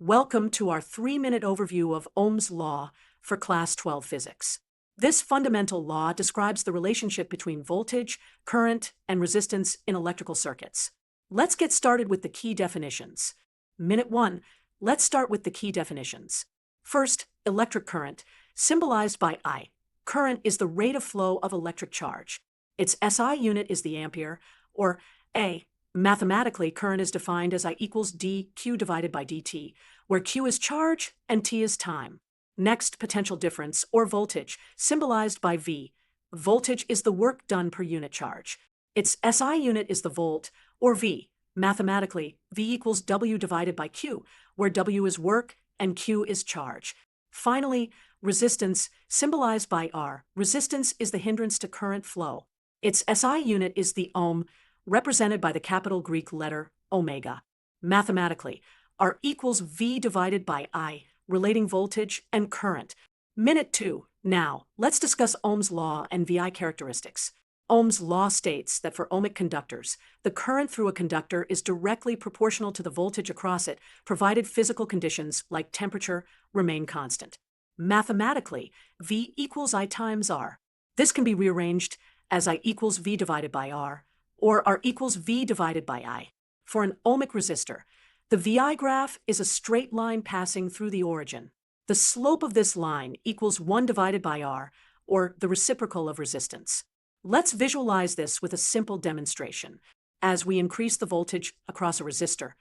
Welcome to our 3-minute overview of Ohm's law for Class 12 Physics. This fundamental law describes the relationship between voltage, current, and resistance in electrical circuits. Let's get started with the key definitions. Minute 1. Let's start with the key definitions. First, electric current, symbolized by I. Current is the rate of flow of electric charge. Its SI unit is the ampere, or A. Mathematically, current is defined as I equals dq divided by dt, where q is charge and t is time. Next, potential difference, or voltage, symbolized by V. Voltage is the work done per unit charge. Its SI unit is the volt, or V. Mathematically, V equals W divided by Q, where W is work and Q is charge. Finally, resistance, symbolized by R. Resistance is the hindrance to current flow. Its SI unit is the ohm, represented by the capital Greek letter omega. Mathematically, R equals V divided by I, relating voltage and current. Minute 2. Now, let's discuss Ohm's law and VI characteristics. Ohm's law states that for ohmic conductors, the current through a conductor is directly proportional to the voltage across it, provided physical conditions like temperature remain constant. Mathematically, V equals I times R. This can be rearranged as I equals V divided by R, or R equals V divided by I. For an ohmic resistor, the VI graph is a straight line passing through the origin. The slope of this line equals 1 divided by R, or the reciprocal of resistance. Let's visualize this with a simple demonstration. As we increase the voltage across a resistor,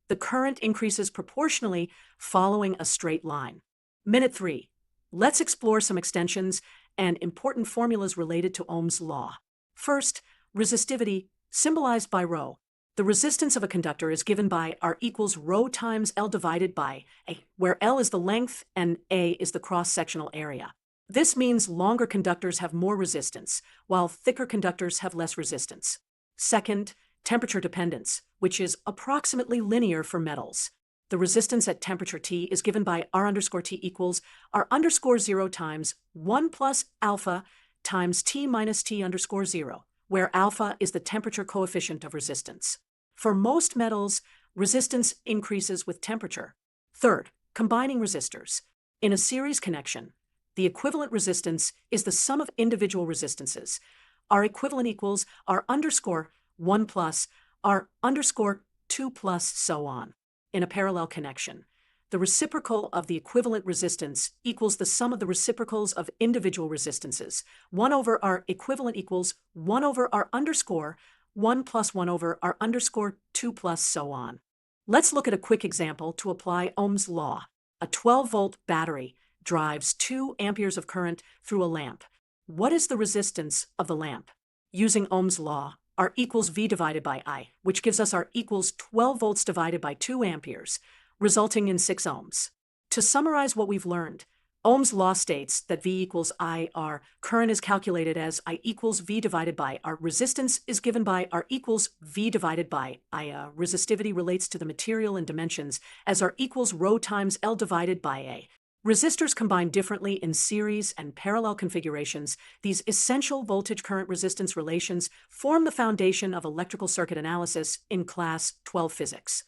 the current increases proportionally following a straight line. Minute 3. Let's explore some extensions and important formulas related to Ohm's law. First, resistivity, symbolized by ρ. The resistance of a conductor is given by R equals ρ times L divided by A, where L is the length and A is the cross-sectional area. This means longer conductors have more resistance, while thicker conductors have less resistance. Second, temperature dependence, which is approximately linear for metals. The resistance at temperature T is given by R underscore T equals R underscore 0 times 1 plus alpha times T minus T underscore 0, where alpha is the temperature coefficient of resistance. For most metals, resistance increases with temperature. Third, combining resistors. In a series connection, the equivalent resistance is the sum of individual resistances. R equivalent equals R underscore 1 plus R underscore 2 plus so on. In a parallel connection, the reciprocal of the equivalent resistance equals the sum of the reciprocals of individual resistances. 1 over R equivalent equals 1 over R underscore 1 plus 1 over R underscore 2 plus so on. Let's look at a quick example to apply Ohm's law. A 12-volt battery drives 2 amperes of current through a lamp. What is the resistance of the lamp? Using Ohm's law, R equals V divided by I, which gives us R equals 12 volts divided by 2 amperes, resulting in 6 ohms. To summarize what we've learned, Ohm's law states that V equals IR. Current is calculated as I equals V divided by R. Resistance is given by R equals V divided by I. Resistivity relates to the material and dimensions as R equals ρ times L divided by A. Resistors combine differently in series and parallel configurations. These essential voltage-current resistance relations form the foundation of electrical circuit analysis in Class 12 Physics.